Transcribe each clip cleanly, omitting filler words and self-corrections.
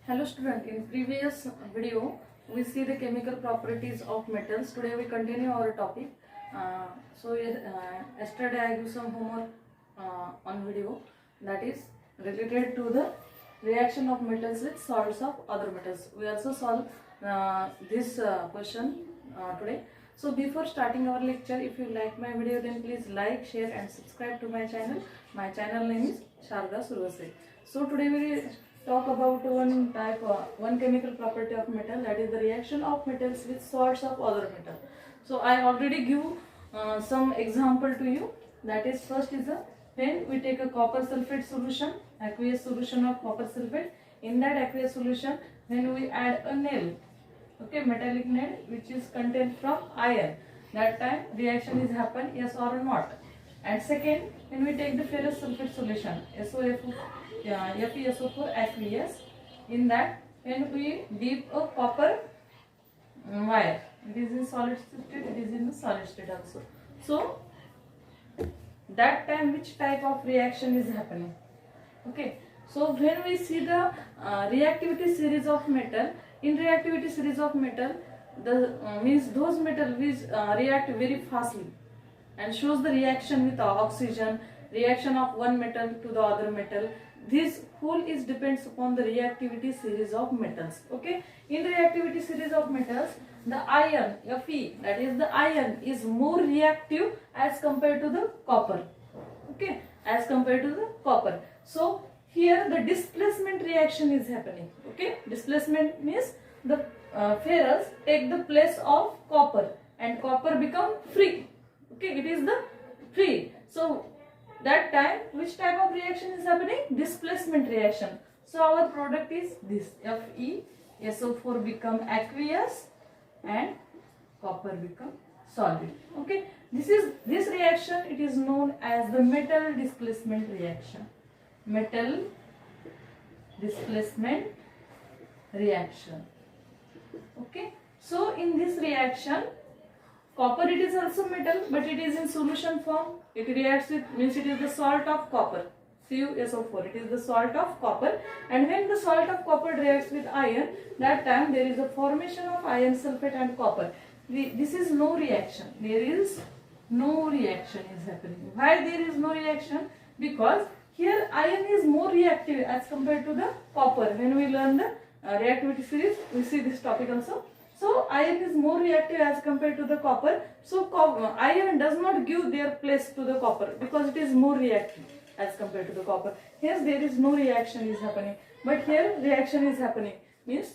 Hello student, in previous video we see the chemical properties of metals. Today we continue our topic. Yesterday I give some homework on video that is related to the reaction of metals with salts of other metals. We also solve this question today. So before starting our lecture, if you like my video then please like, share and subscribe to my channel. My channel name is Sharda Survase. So today we talk about one chemical property of metal, that is the reaction of metals with salts of other metal. So I already give some example to you. That is, first is when we take a copper sulfate solution, aqueous solution of copper sulfate. In that aqueous solution, when we add a nail, okay, metallic nail which is contained from iron, that time reaction is happen, yes or not. And second, when we take the ferrous sulfate solution, FeSO4 aqueous, in that when we dip a copper wire, it is in solid state, it is in the solid state also. So that time which type of reaction is happening? Okay, so when we see the reactivity series of metal, in reactivity series of metal, the means those metal which react very fastly and shows the reaction with oxygen, reaction of one metal to the other metal. This whole is depends upon the reactivity series of metals. Okay, in reactivity series of metals, the iron Fe, that is the iron, is more reactive as compared to the copper. Okay, as compared to the copper. So here the displacement reaction is happening. Okay, displacement means the ferrous take the place of copper and copper become free. Okay, it is the free. So that time which type of reaction is happening? Displacement reaction. So our product is this, FeSO4 become aqueous and copper become solid. Okay, this reaction, it is known as the metal displacement reaction. Metal displacement reaction. Okay, so in this reaction, copper, it is also metal, but it is in solution form. It reacts with, means it is the salt of copper, CuSO4. It is the salt of copper, and when the salt of copper reacts with iron, that time there is a formation of iron sulfate and copper. This is no reaction. There is no reaction is happening. Why there is no reaction? Because here iron is more reactive as compared to the copper. When we learn the reactivity series, we see this topic also. So iron is more reactive as compared to the copper. So iron does not give their place to the copper because it is more reactive as compared to the copper. Hence there is no reaction is happening. But here reaction is happening. Means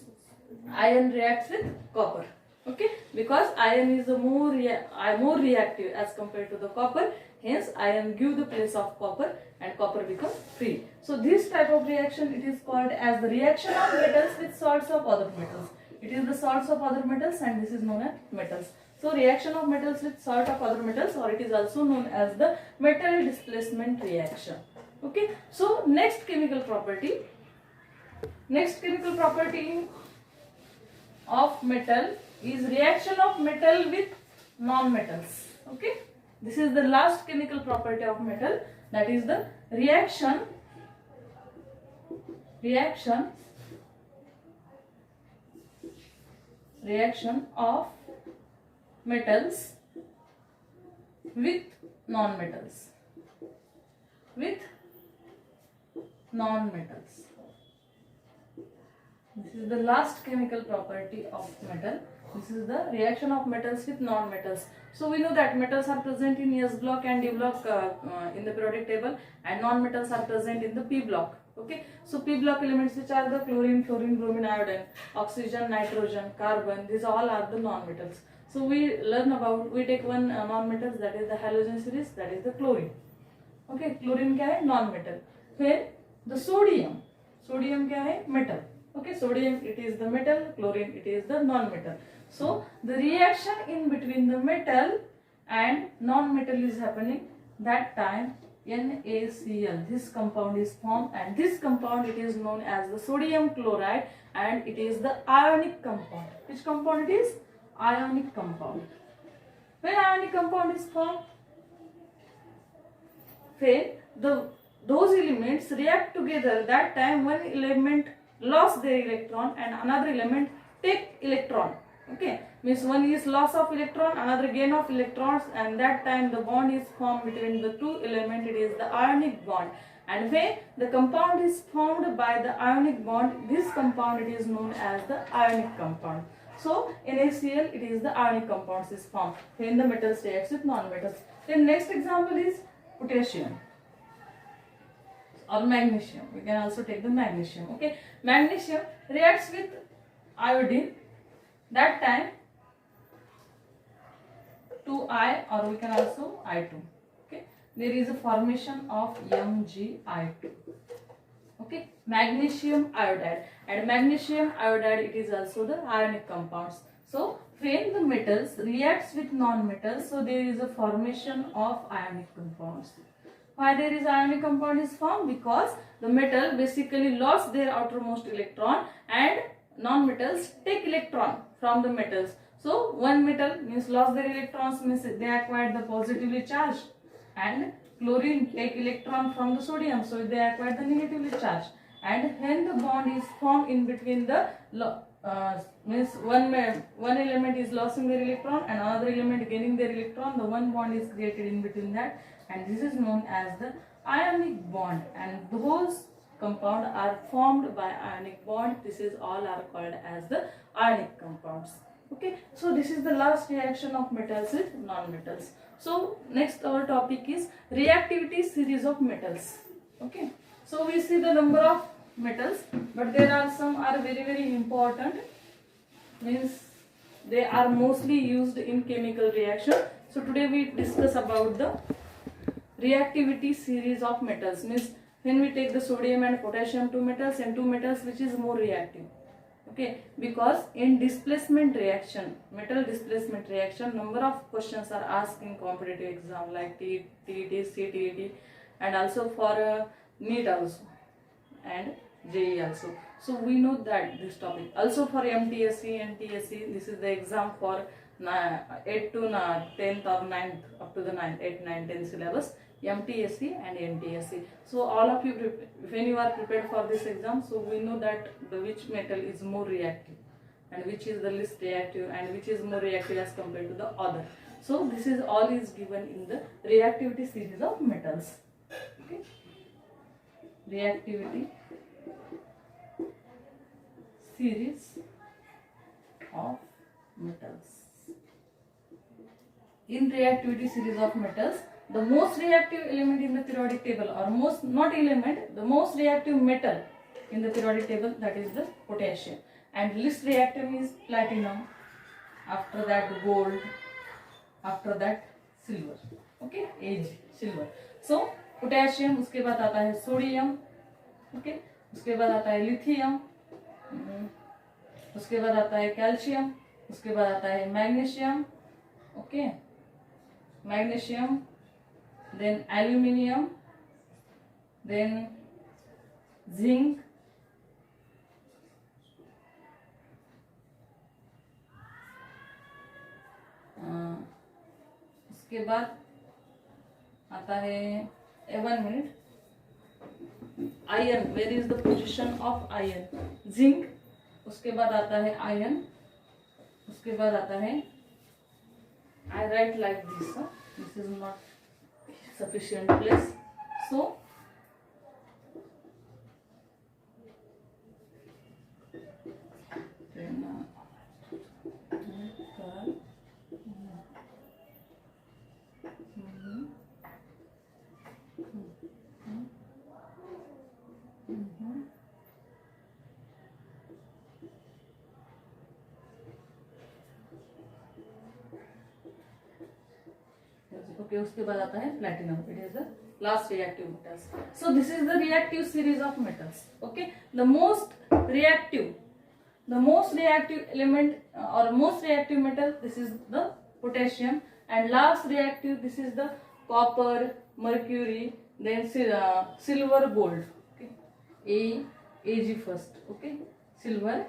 iron reacts with copper. Okay, because iron is the more reactive as compared to the copper. Hence iron give the place of copper and copper becomes free. So this type of reaction, it is called as the reaction of metals with salts of other metals. It is the salts of other metals and this is known as metals. So reaction of metals with salt of other metals, or it is also known as the metal displacement reaction. Okay, so next chemical property of metal is reaction of metal with non-metals. Okay, this is the last chemical property of metal, that is the reaction of metals with non-metals. This is the last chemical property of metal. This is the reaction of metals with non-metals. So we know that metals are present in S block and D block in the periodic table, and non-metals are present in the P block. Okay, so P block elements, which are the chlorine, fluorine, bromine, iodine, oxygen, nitrogen, carbon, these all are the non-metals. So we take one non-metals, that is the halogen series, that is the chlorine. Okay, chlorine क्या है? Non-metal. Then the sodium क्या है? Metal. Okay, sodium, it is the metal, chlorine, it is the non-metal. So the reaction in between the metal and non-metal is happening. That time NaCl, this compound is formed, and this compound, it is known as the sodium chloride, and it is the ionic compound. Which compound it is? Ionic compound. When ionic compound is formed, those elements react together. That time one element lost their electron and another element take electron. Okay, means one is loss of electron, another gain of electrons, and that time the bond is formed between the two elements. It is the ionic bond. And when the compound is formed by the ionic bond, this compound it is known as the ionic compound. So in HCl it is the ionic compounds is formed when the metals reacts with non-metals. Then next example is potassium or magnesium. We can also take the magnesium. Okay, magnesium reacts with iodine. That time 2I, or we can also I2. Okay, there is a formation of MgI2. Okay, magnesium iodide, and magnesium iodide it is also the ionic compounds. So when the metals reacts with non-metals, so there is a formation of ionic compounds. Why there is ionic compound is formed? Because the metal basically lost their outermost electron and non-metals take electron from the metals. So one metal means lost their electrons, means they acquired the positively charged, and chlorine take electron from the sodium, so they acquired the negatively charged. And when the bond is formed in between the means one element is losing their electron and another element gaining their electron, the one bond is created in between that, and this is known as the ionic bond. And those compound are formed by ionic bond. This is all are called as the ionic compounds. Okay, so this is the last reaction of metals with non-metals. So next our topic is reactivity series of metals. Okay, so we see the number of metals, but there are some are very important, means they are mostly used in chemical reaction. So today we discuss about the reactivity series of metals, means when we take the sodium and potassium, two metals, and two metals which is more reactive. Okay, because in displacement reaction, metal displacement reaction, number of questions are asked in competitive exam like TET, CTET, and also for NEET also and JEE also. So we know that this topic. Also for MTSC, NTSC, this is the exam for 8 to 10th or 9th up to the 9th, 8, 9, 10 syllabus. MTSC and NTSC. So all of you, when you are prepared for this exam, so we know that which metal is more reactive and which is the least reactive and which is more reactive as compared to the other. So this is all is given in the reactivity series of metals. Okay, reactivity series of metals. In reactivity series of metals, the most reactive element in the periodic table, or most not element, the most reactive metal in the periodic table, that is the potassium, and least reactive is platinum, after that gold, after that silver. Okay, Ag, silver. So potassium, उसके बाद आता है sodium, okay, उसके बाद आता है lithium, उसके बाद आता है कैल्शियम, उसके बाद आता है magnesium, okay, magnesium, then aluminium, then zinc, उसके बाद आता है 1 minute, iron, where is the position of iron, zinc, उसके बाद आता है आयरन, उसके बाद आता है, I write like this, this is not sufficient place, so okay, उसके बाद आता है platinum. It is the last reactive metals. So this is the reactive series of metals. Okay, the most reactive element or most reactive metal, this is the potassium, and last reactive, this is the copper, mercury, then silver, gold. Okay, Ag first. Okay, silver,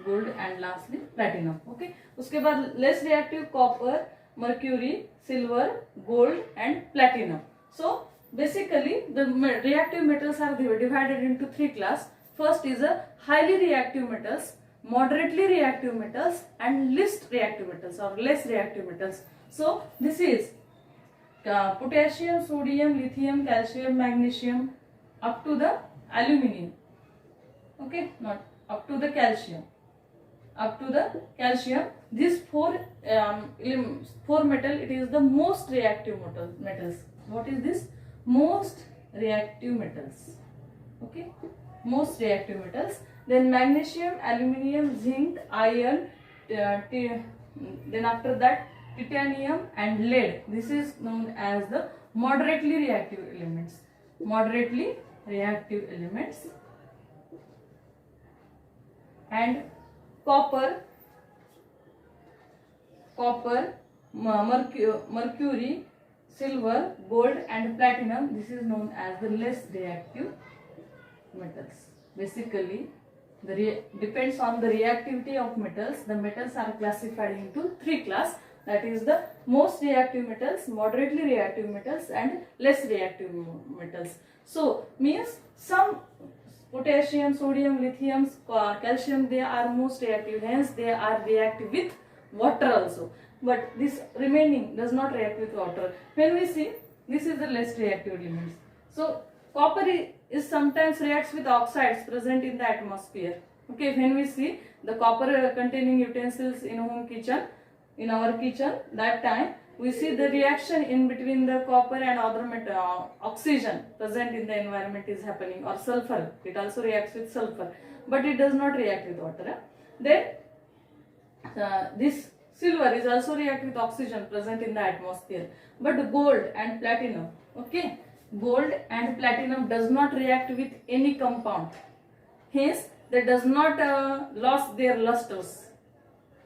gold, and lastly platinum. Okay, उसके बाद less reactive copper, mercury, silver, gold, and platinum. So basically the reactive metals are divided into three classes. First is a highly reactive metals, moderately reactive metals, and least reactive metals or less reactive metals. So this is potassium, sodium, lithium, calcium, magnesium, up to the aluminium. Okay, not up to the calcium. Up to the calcium, these four metal, it is the most reactive metals. What is this? Most reactive metals. Okay, most reactive metals. Then magnesium, aluminium, zinc, iron, then after that titanium and lead. This is known as the moderately reactive elements. Moderately reactive elements. And copper, mercury, silver, gold and platinum, this is known as the less reactive metals. Basically, depends on the reactivity of metals. The metals are classified into three classes. That is the most reactive metals, moderately reactive metals and less reactive metals. So means some potassium, sodium, lithium, calcium, they are most reactive, hence they are reactive with water also. But this remaining does not react with water. When we see, this is the less reactive elements. So copper is sometimes reacts with oxides present in the atmosphere. Okay, when we see the copper containing utensils in home kitchen, in our kitchen, that time we see the reaction in between the copper and other oxygen present in the environment is happening, or sulfur. It also reacts with sulfur, but it does not react with water. Then this silver is also react with oxygen present in the atmosphere, but gold and platinum, okay, gold and platinum does not react with any compound, hence they does not lost their lusters,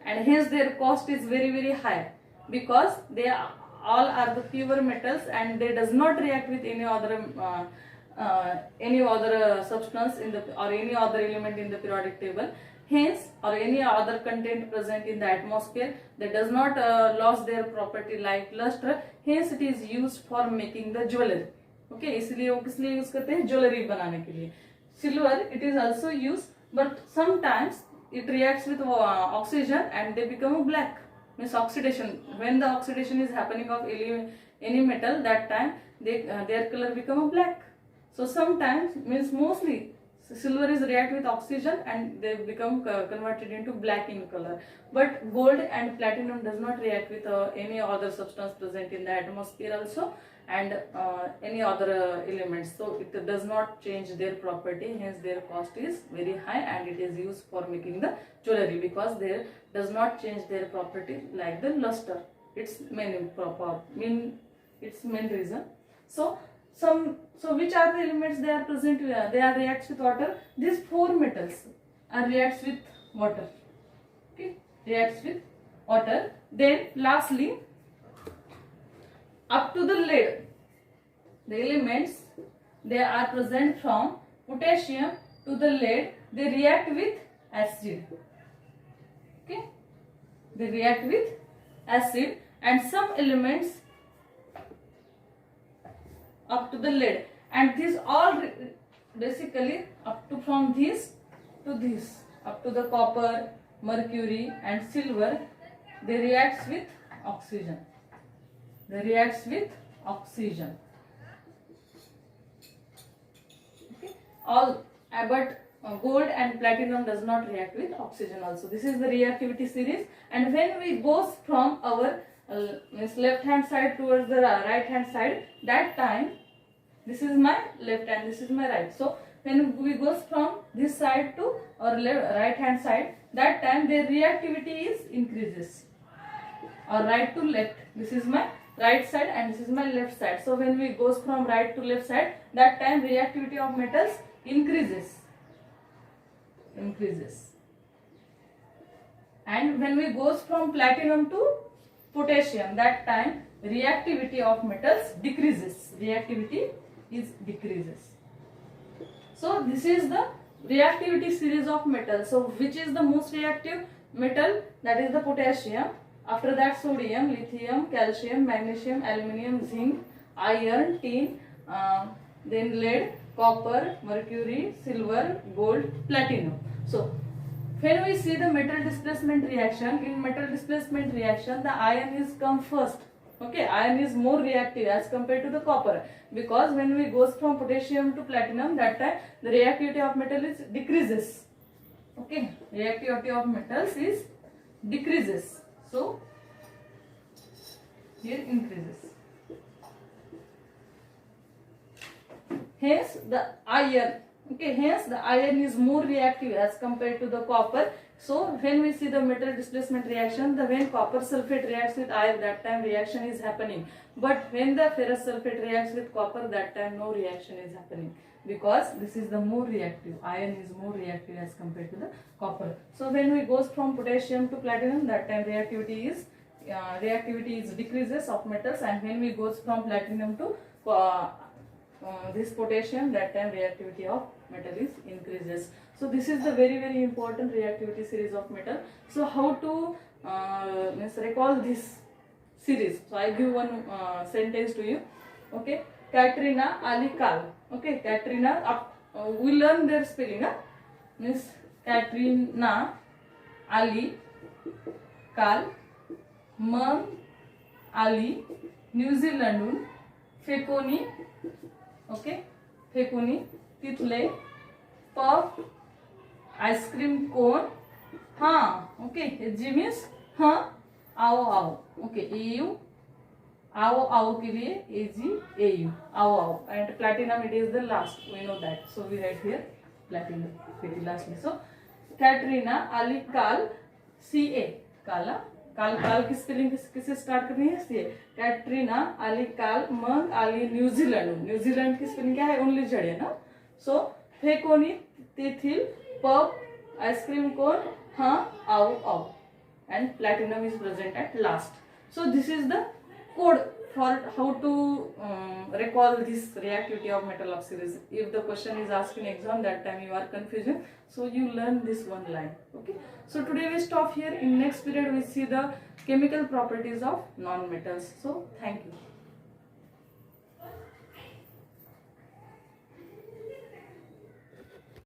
and hence their cost is very high, because they all are the pure metals and they does not react with any other substance in the, or any other element in the periodic table, hence, or any other content present in the atmosphere, that does not lose their property like luster, hence it is used for making the jewelry. Okay, इसलिए वो किस लिए use करते हैं? Jewellery बनाने के लिए. Silver, it is also used, but sometimes it reacts with oxygen and they become black. Means oxidation. When the oxidation is happening of any metal, that time their color become black. So sometimes, means mostly silver is react with oxygen and they become converted into black in color. But gold and platinum does not react with any other substance present in the atmosphere also, and any other elements. So it does not change their property, hence their cost is very high, and it is used for making the jewelry, because they does not change their property like the luster. Its main reason. So which are the elements they are present? They are reacts with water. These four metals are reacts with water. Okay, reacts with water. Then lastly, up to the lead, the elements they are present from potassium to the lead, they react with acid. Okay, they react with acid, and some elements up to the lead, and these all basically up to from this to this, up to the copper, mercury and silver, they reacts with oxygen. They reacts with oxygen. Okay, all but gold and platinum does not react with oxygen also. This is the reactivity series, and when we goes from our left hand side towards the right hand side, that time this is my left and this is my right. So when we goes from this side to our right hand side, that time their reactivity is increases, or right to left. This is my right side and this is my left side. So when we goes from right to left side, that time reactivity of metals increases. And when we goes from platinum to potassium, that time reactivity of metals decreases. Reactivity is decreases. So this is the reactivity series of metals. So which is the most reactive metal? That is the potassium. After that sodium, lithium, calcium, magnesium, aluminium, zinc, iron, tin, then lead, copper, mercury, silver, gold, platinum. So when we see the metal displacement reaction, in metal displacement reaction the iron is come first. Okay, iron is more reactive as compared to the copper, because when we goes from potassium to platinum, that time the reactivity of metal is decreases. Okay, reactivity of metals is decreases, so here increases. Hence the iron, okay, hence the iron is more reactive as compared to the copper. So when we see the metal displacement reaction, the when copper sulfate reacts with iron, that time reaction is happening. But when the ferrous sulfate reacts with copper, that time no reaction is happening, because this is the more reactive. Iron is more reactive as compared to the copper. So when we goes from potassium to platinum, that time reactivity is decreases of metals, and when we goes from platinum to this potassium, that time reactivity of metal is increases. So this is the very important reactivity series of metal. So how to recall this series? So I give one sentence to you. Okay, Katrina, Ali, Carl. Okay, Katrina, we learn their spelling. Means Katrina, Ali, Carl, मग आली न्यूझीलंडहून फेकोनी, okay, फेकोनी तिथले puff ice cream कोन, हाँ, okay, जी means हाँ, आओ आओ, okay, AU, आओ आओ के लिए एजी एयू, आओ आओ, and platinum it is the last, we know that, so we write here platinum very lastly. So Katrina, Ali, Carl, CA, काला, काल काल की स्पेलिंग किससे स्टार्ट करनी है? सी। कैटरीना, आली, काल, मग आली न्यूझीलंड, न्यूझीलंड की स्पेलिंग क्या है? ओनली जड़ है ना. सो फेकोनी तेथील पब आइसक्रीम कोन, हाँ, आओ आओ, and platinum is present at last. So this is the code for how to recall this reactivity of metal oxides. If the question is asked in exam, that time you are confused, so you learn this one line. Okay, so today we stop here. In next period we see the chemical properties of non-metals. So thank you.